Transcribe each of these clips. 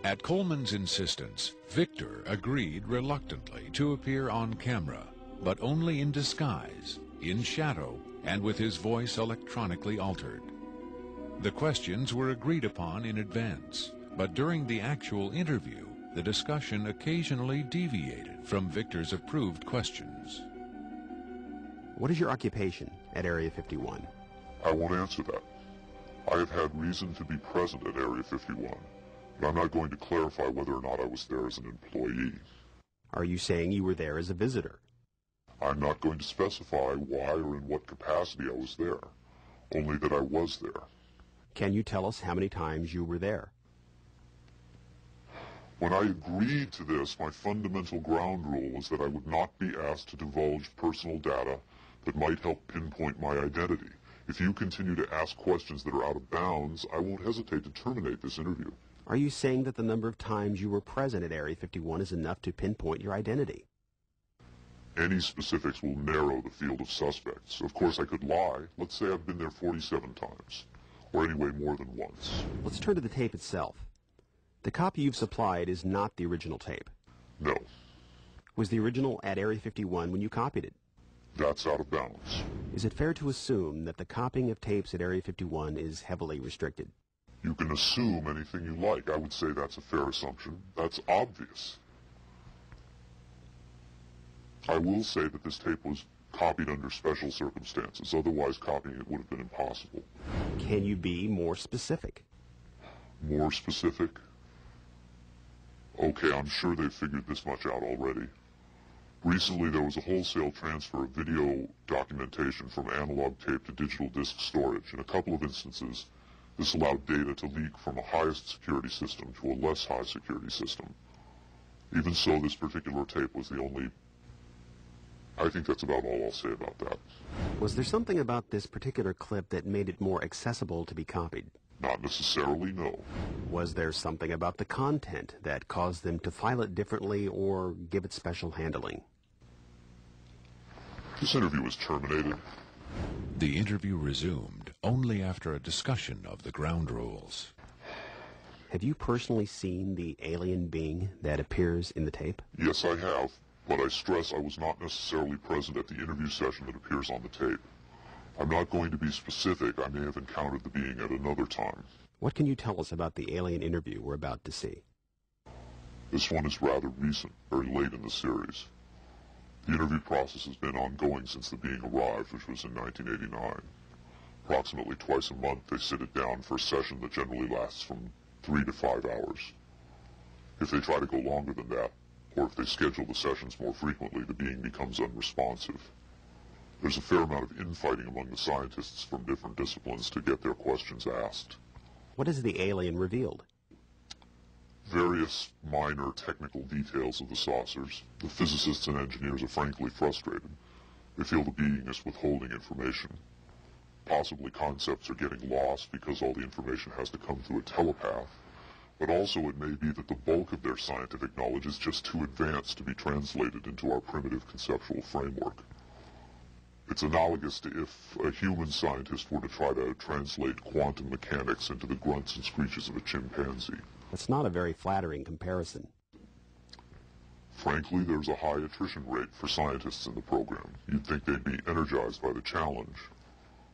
At Coleman's insistence, Victor agreed reluctantly to appear on camera, but only in disguise, in shadow, and with his voice electronically altered. The questions were agreed upon in advance, but during the actual interview, the discussion occasionally deviated from Victor's approved questions. What is your occupation at Area 51? I won't answer that. I have had reason to be present at Area 51, but I'm not going to clarify whether or not I was there as an employee. Are you saying you were there as a visitor? I'm not going to specify why or in what capacity I was there, only that I was there. Can you tell us how many times you were there? When I agreed to this, my fundamental ground rule was that I would not be asked to divulge personal data that might help pinpoint my identity. If you continue to ask questions that are out of bounds, I won't hesitate to terminate this interview. Are you saying that the number of times you were present at Area 51 is enough to pinpoint your identity? Any specifics will narrow the field of suspects. Of course, I could lie. Let's say I've been there 47 times, or anyway more than once. Let's turn to the tape itself. The copy you've supplied is not the original tape. No. Was the original at Area 51 when you copied it? That's out of bounds. Is it fair to assume that the copying of tapes at Area 51 is heavily restricted? You can assume anything you like. I would say that's a fair assumption. That's obvious. I will say that this tape was copied under special circumstances. Otherwise, copying it would have been impossible. Can you be more specific? More specific? Okay, I'm sure they've figured this much out already. Recently, there was a wholesale transfer of video documentation from analog tape to digital disk storage. In a couple of instances, this allowed data to leak from a highest security system to a less high security system. Even so, this particular tape was the only... I think that's about all I'll say about that. Was there something about this particular clip that made it more accessible to be copied? Not necessarily, no. Was there something about the content that caused them to file it differently or give it special handling? This interview was terminated. The interview resumed only after a discussion of the ground rules. Have you personally seen the alien being that appears in the tape? Yes, I have, but I stress I was not necessarily present at the interview session that appears on the tape. I'm not going to be specific. I may have encountered the being at another time. What can you tell us about the alien interview we're about to see? This one is rather recent, very late in the series. The interview process has been ongoing since the being arrived, which was in 1989. Approximately twice a month, they sit it down for a session that generally lasts from 3 to 5 hours. If they try to go longer than that, or if they schedule the sessions more frequently, the being becomes unresponsive. There's a fair amount of infighting among the scientists from different disciplines to get their questions asked. What has the alien revealed? Various minor technical details of the saucers. The physicists and engineers are frankly frustrated. They feel the being is withholding information. Possibly concepts are getting lost because all the information has to come through a telepath. But also it may be that the bulk of their scientific knowledge is just too advanced to be translated into our primitive conceptual framework. It's analogous to if a human scientist were to try to translate quantum mechanics into the grunts and screeches of a chimpanzee. That's not a very flattering comparison. Frankly, there's a high attrition rate for scientists in the program. You'd think they'd be energized by the challenge,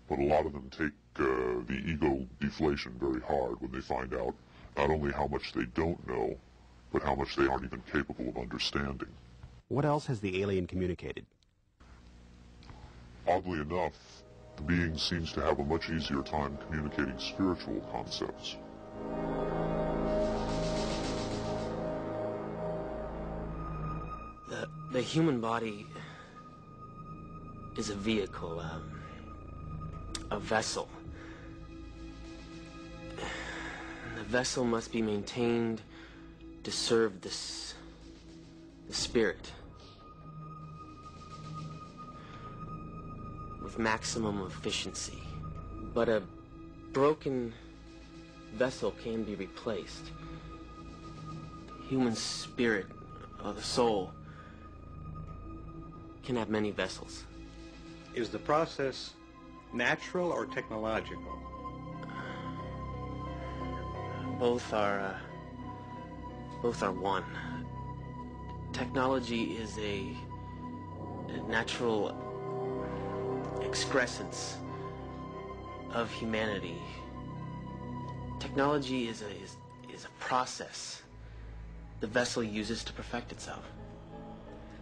but a lot of them take the ego deflation very hard when they find out not only how much they don't know, but how much they aren't even capable of understanding. What else has the alien communicated? Oddly enough, the being seems to have a much easier time communicating spiritual concepts. The human body is a vehicle, a vessel. The vessel must be maintained to serve the spirit with maximum efficiency. But a broken vessel can be replaced. The human spirit, or the soul, can have many vessels. Is the process natural or technological? Both are Both are one. Technology is a natural excrescence of humanity. Technology is a process the vessel uses to perfect itself.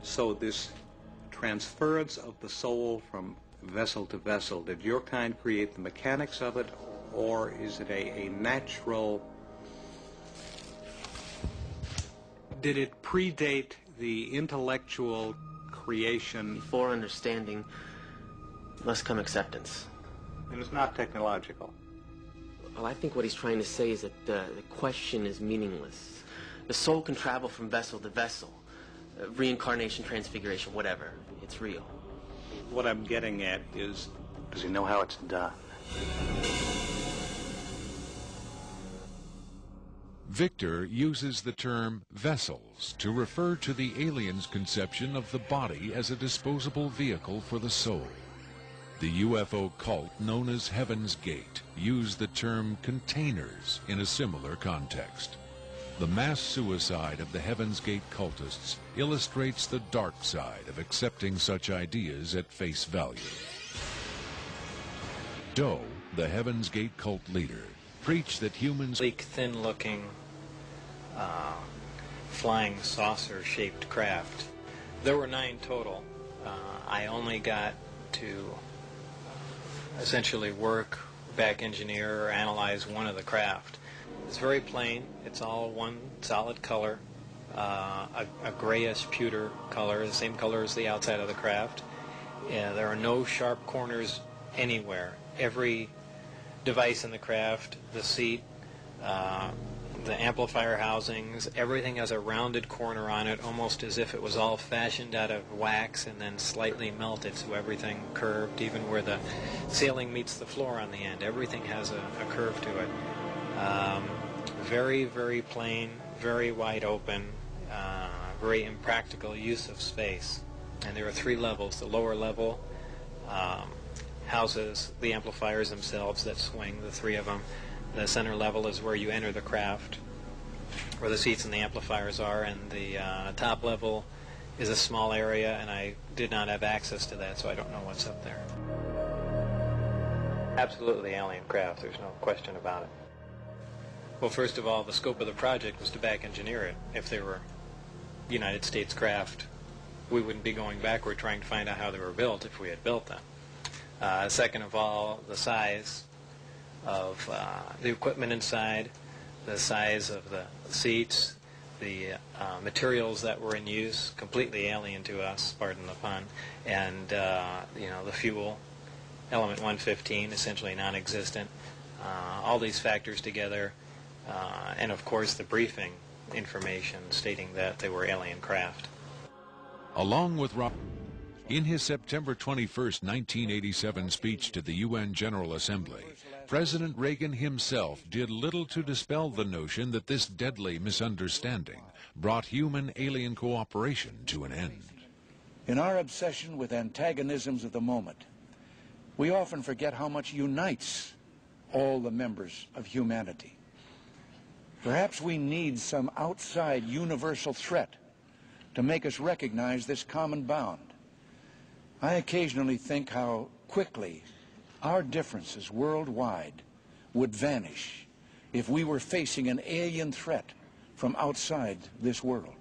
So this transference of the soul from vessel to vessel, did your kind create the mechanics of it, or is it a natural... Did it predate the intellectual creation? Before understanding must come acceptance. And it's not technological. Well, I think what he's trying to say is that the question is meaningless. The soul can travel from vessel to vessel. Reincarnation, transfiguration, whatever. It's real. What I'm getting at is, does he know how it's done? Victor uses the term vessels to refer to the aliens' conception of the body as a disposable vehicle for the soul. The UFO cult known as Heaven's Gate used the term containers in a similar context. The mass suicide of the Heaven's Gate cultists illustrates the dark side of accepting such ideas at face value. Doe, the Heaven's Gate cult leader, preached that humans... Sleek, thin-looking, flying saucer-shaped craft. There were 9 total. I only got to essentially work, back engineer, or analyze one of the craft. It's very plain. It's all one solid color, a grayish pewter color, the same color as the outside of the craft. There are no sharp corners anywhere. Every device in the craft, the seat, the amplifier housings, everything has a rounded corner on it, almost as if it was all fashioned out of wax and then slightly melted, so everything curved, even where the ceiling meets the floor on the end. Everything has a curve to it. Very, very plain, very wide open, very impractical use of space. And there are 3 levels. The lower level houses the amplifiers themselves that swing, the 3 of them. The center level is where you enter the craft, where the seats and the amplifiers are, and the top level is a small area, and I did not have access to that, so I don't know what's up there. Absolutely alien craft, there's no question about it. Well, first of all, the scope of the project was to back engineer it. If they were United States craft, we wouldn't be going backward trying to find out how they were built if we had built them. Second of all, the size of the equipment inside, the size of the seats, the materials that were in use, completely alien to us, pardon the pun, and the fuel, element 115, essentially non-existent. All these factors together, and of course the briefing information stating that they were alien craft. Along with in his September 21, 1987 speech to the UN General Assembly, President Reagan himself did little to dispel the notion that this deadly misunderstanding brought human-alien cooperation to an end. In our obsession with antagonisms of the moment, we often forget how much unites all the members of humanity. Perhaps we need some outside universal threat to make us recognize this common bound. I occasionally think how quickly our differences worldwide would vanish if we were facing an alien threat from outside this world.